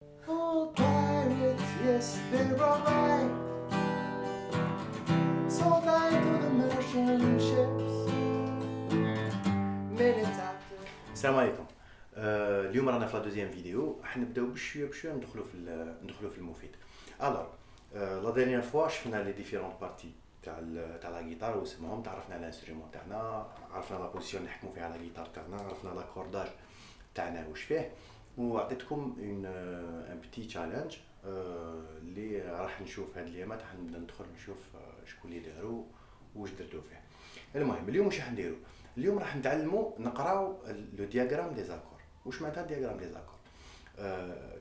Oh, pirates, yes, they were right. Sold out to the merchant ships. Minutes after. السلام عليكم. اليوم رانا في لا دوزيام فيديو راح نبداو بشويه ندخلوا في المفيد. الوغ لا ديرنيير فوا شفنا لي ديفيرونت بارتي تاع لا غيتار واسمهم، تعرفنا على الانسترومون تاعنا، عرفنا لا بوزيسيون اللي نحكموا فيها لا غيتار تاعنا، عرفنا لاكورداج تاعنا واش فيه، وعطيتكم ان بيتي تشالنج اللي راح نشوف هاد الايامات، راح نبدا ندخل نشوف شكون اللي داروا واش درتو فيه. المهم اليوم واش راح نديرو؟ اليوم راح نتعلموا نقراو لو دياغرام دي زاكور. واش معناتها دياغرام دي زاكور؟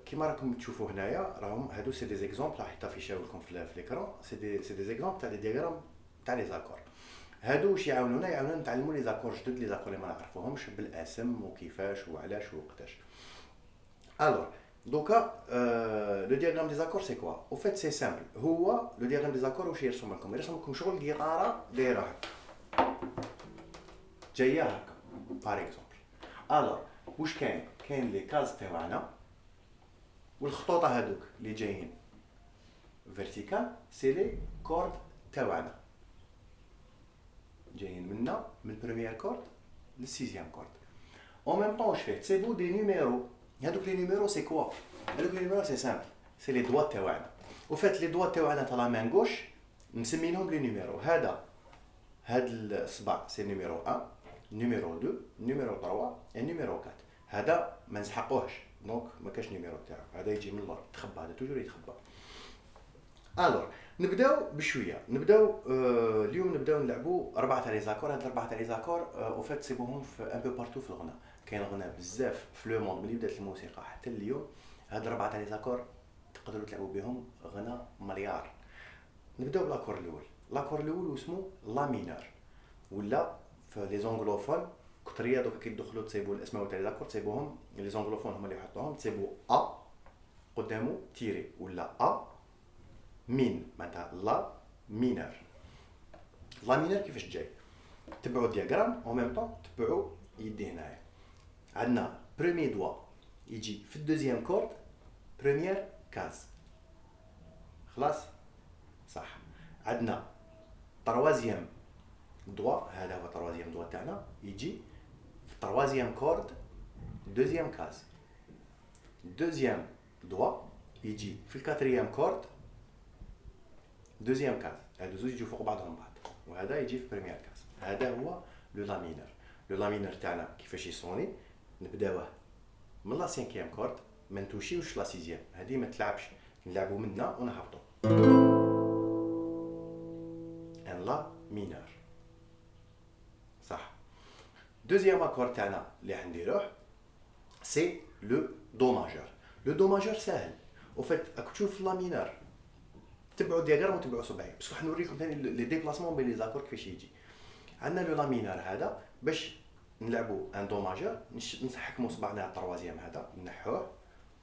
كيما راكم تشوفوا هنايا راهم هادو سي دي زيكزامبل راح يطافيشاو لكم في ليكران، سي دي زيكزامبل تاع دي دياغرام تاع لي زاكور. هادو واش يعاونونا نتعلموا لي زاكور جدد، لي زاكور اللي ما نعرفوهمش بالاسم وكيفاش وعلاش ووقتاش. الوغ دوكا لو دياغرام دي زاكور سي كوا؟ او فيت سي سامبل. هو لو دياغرام دي زاكور واش يرسم لكم شغل جيتاره دايره هكا جايه هكا بار اكزومبل. الوغ واش كاين لي كاز تاعنا والخطوطه هذوك اللي جايين فيرتيكال سي لي كورد تاعنا، جايين من البريمير كورد للسيزيام كورد. اون ميم طون واش فيه تسيبو دي نيميرو. هذوك لي نيميرو سي كوا؟ هذوك لي نيميرو سي سامبل، سي لي دوات تاعنا. وفات لي دوات تاعنا تاع لا مان غوش مسمينهم لي نيميرو. هاد الصباع سي نيميرو 1، نيميرو 2، نيميرو 3 و نيميرو 4. هذا ما نسحقوهش دونك ما كاش نيميرو تاعو، هذا يجي من اللور يتخبى، هذا توجور يتخبى. الوغ نبداو بشويه، اليوم نبداو نلعبوا اربعه تاع لي زاكور. هاد الاربعه تاع لي زاكور او فات تسيبوهم في ان بو بارتو في الغناء، كاين غناء بزاف في لو موند ملي بدات الموسيقى حتى اليوم. هاد الاربعه تاع لي زاكور تقدروا تلعبوا بهم غناء مليار. نبداو بالاكور الاول. الاكور الاول اسمه لا مينور، ولا في لي زونغلوفون كثريه دوكا كيدخلوا تصيبوا الاسماء تاع لي زاكور تصيبوهم لي زونغلوفون هما اللي يحطوهم، تصيبوا ا قدامه تيري ولا ا مين، معناتها لا مينور. لا مينور كيفاش جاي؟ تبعوا الدياغرام او ميم طون تبعوا يدي هنايا. عندنا بروميي دوا يجي في الدوزيام كورد بروميير كاز، خلاص صح. عندنا تروازيام دوا، هذا هو تروازيام دوا تاعنا، يجي في تروازيام كورد دوزيام كاز. دوزيام دوا يجي في الكاتريام كورد دوزيام كاز. هادو زوج يجيو فوق بعضهم بعض، وهذا يجي في بريمير كاز. هذا هو لو لا مينور. لو لا مينور تاعنا كيفاش يصوني؟ نبداوه من لا سانكيام كورد، ما نتوشيوش لا سيزيام، هذه ما تلعبش، نلعبوا منها ونهبطوا ان لا مينور، صح. دوزيام اكورد تاعنا اللي غنديروه سي لو دو ماجور. لو دو ماجور ساهل، وفات راك تشوف لا مينور تبعوا الدياغرام وتبعوا صبعي باسكو حنوريكم ثاني لي ديبلاسمون بين لي زاكور كيفاش يجي. عندنا لو لا مينور هذا باش نلعبوا ان دو ماجور، نحكموا صبعنا على التروازيام هذا، نحوه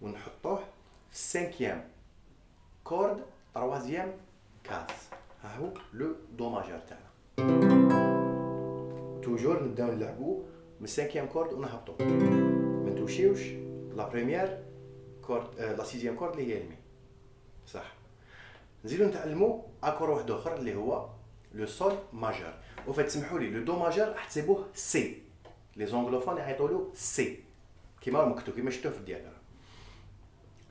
ونحطوه في السانكيام كورد تروازيام كاز. ها هو لو دو ماجور تاعنا. توجور نبداو نلعبوا من السانكيام كورد ونهبطوا، ما نتوشيوش لا بريمير كورد لا سيزيام كورد اللي هي المي، صح. نزيدو نتعلموا اكور واحد اخر اللي هو لو سول ماجور. وفات تسمحوا لي لو دو ماجور راح تسيبوه سي، لي زونغلوفون يعيطوا له سي كيما هو مكتوب كيما شفتوه في الدياغرام.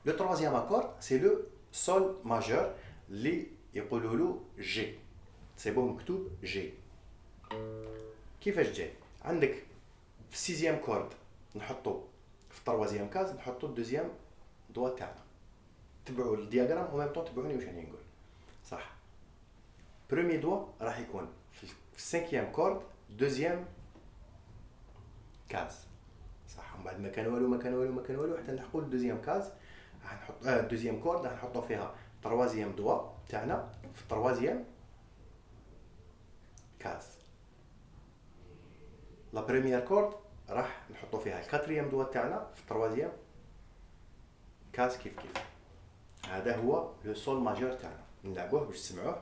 لو تروازيام اكور سي لو سول ماجور اللي يقولوا له جي، تسيبوه مكتوب جي. كيفاش جاي؟ عندك في السيزيام كورد نحطو في التروازيام كاز نحطو الدوزيام دوا تاعنا. تبعوا الدياغرام او ميم طون تبعوني واش راني نقول، صح. بروميي دوا راح يكون في السانكيام كورد دوزيام كاز، صح. ومن بعد ما كان والو حتى نلحقوا الدوزيام كاز راح نحط الدوزيام كورد راح نحطوا فيها تروازيام دوا تاعنا في التروازيام كاز. لا بريمير كورد راح نحطوا فيها الكاتريام دوا تاعنا في التروازيام كاز كيف. هذا هو لو سول ماجور تاعنا، نلعبوه باش تسمعوه.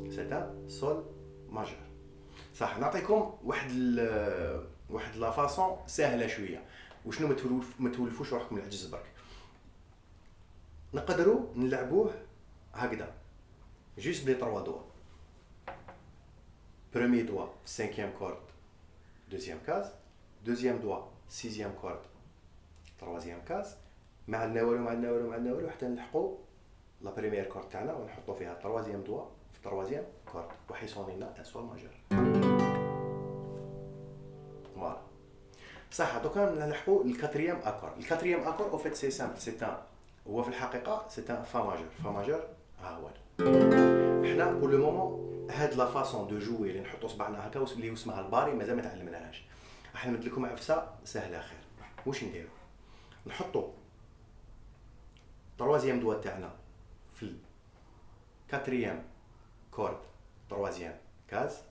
سي سول ماجور، صح. نعطيكم واحد لا فاصون سهله شويه. وشنو ما تولفوش روحكم العجز برك. نقدروا نلعبوه هكذا جوست بلي 3 دوا. بروميي دوا في 5e كورد دوزيام كاز، دوزيام دوا 6e كورد 3e كاز، مع الناولو حتى نلحقوا لا بريمير كورد تاعنا ونحطوا فيها 3e دوا في 3e كورد وحيصوني لنا ان سول ماجور. فوالا صح. دوكا نلحقوا الكاتريام اكور. الكاتريام اكور او فيت سي سامبل، سي ان هو في الحقيقه سي ان فا ماجور. فا ماجور ها هو. حنا بور لو مومون هاد لا فاصون دو جوي اللي نحطوا صبعنا هكا اللي اسمها الباري مازال ما تعلمناهاش. راح نمد لكم عفسه سهله خير. واش نديرو؟ نحطوا 3 دوا تاعنا في 4 كورد 3 كاز،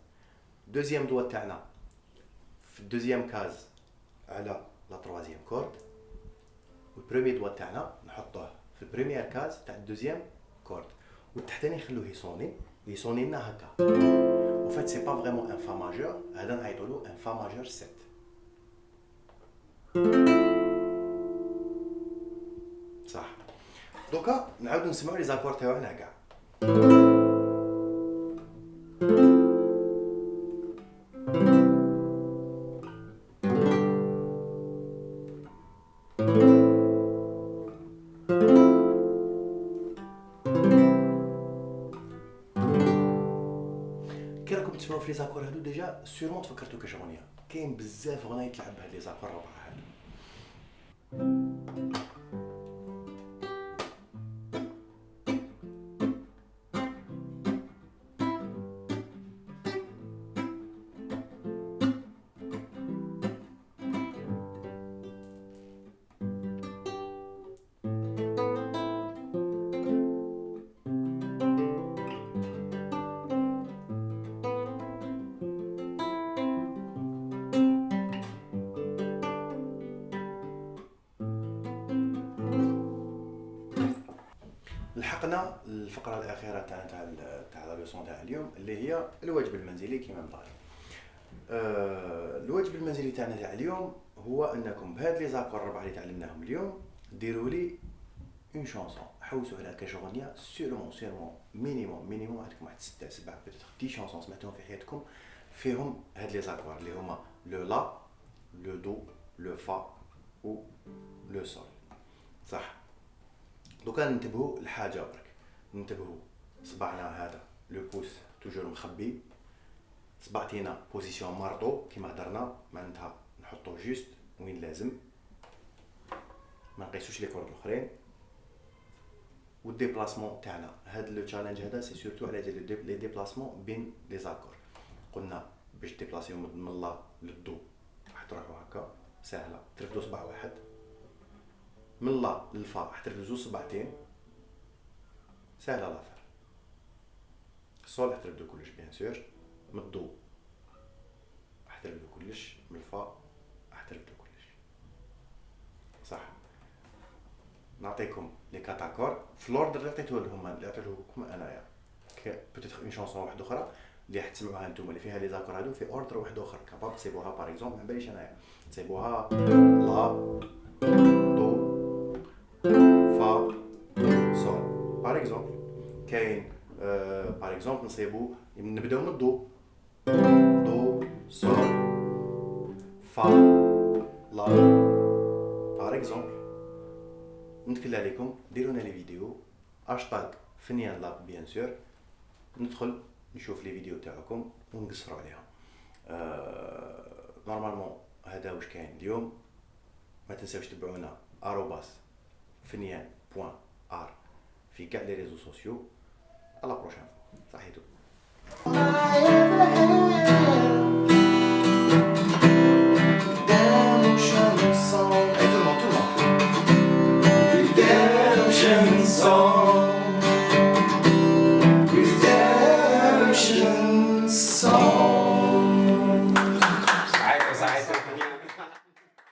2 دوا تاعنا في 2 كاز على لا 3 كورد، والبروميي دوا تاعنا نحطوه في البريمير كاز تاع 2 كورد، والتحتاني نخلوه يصوني لنا هكا. و فات سي با فريمون ان فا ماجور، هذا نعيطولو ان فا ماجور 7. صح. دوكا نعاودو نسمعو لي زاكور تاعنا كاع. كي راكم تسمعوا في لي زاكور هادو ديجا سيرمون تفكرتو كاش اغنيه. كاين بزاف اغنيه تلعب بهاد لي زاكور ربعه هادو. لحقنا الفقره الاخيره تاع لا ليسون تاع اليوم اللي هي الواجب المنزلي كيما مطالب. الواجب المنزلي تاعنا تاع اليوم هو انكم بهاد لي زاكور الربعه اللي تعلمناهم اليوم ديروا لي اون شانسون، حوسوا على كاش اغنيه سيرمون مينيموم عندكم واحد 6 7 بيتيتر 10 شانسون سمعتوهم في حياتكم فيهم هاد لي زاكور اللي هما لو لا، لو دو، لو فا و لو سول. صح. دوكا ننتبهوا لحاجه برك، ننتبهوا صبعنا هذا لو بوس توجور مخبي، صبعتينا بوزيسيون مارطو كيما هضرنا، معناتها نحطوه جوست وين لازم، ما نقيسوش لي كورد الاخرين. والديبلاسمون تاعنا هذا لو تشالنج هذا سي سورتو على لي ديبلاسمون بين لي زاكور. قلنا باش ديبلاسيو من لا للدو راح تروحوا هكا سهله، ترفدوا صبع واحد. من لا للفا راح ترفدوا زوج صبعتين سهله لافير. الصول راح ترفدوا كلش بيان سور، من الدو راح ترفدوا كلش، من الفا راح ترفدوا كلش. صح. نعطيكم لي كاتاكور في لوردر اللي عطيته لكم انايا، بوتيتر اون شانسون واحده اخرى اللي راح تسمعوها نتوما اللي فيها لي زاكور هادو في اوردر واحد اخر كاباب تسيبوها. باغ اكزومبل ما باليش انايا تسيبوها لا دو فا سول باغ اكزومبل. كاين باغ اكزومبل نصيبو نبداو من الدو، دو سول فا لا باغ اكزومبل. نتكلم عليكم ديروا لنا لي فيديو هاشتاغ فنيان لاب بيان سور، ندخل نشوف لي فيديو تاعكم ونقصروا عليها. نورمالمون هذا واش كاين اليوم. ما تنساوش تبعونا @فنيان.art في كاع لي ريزو سوسيو. على بروشين. صحيتو.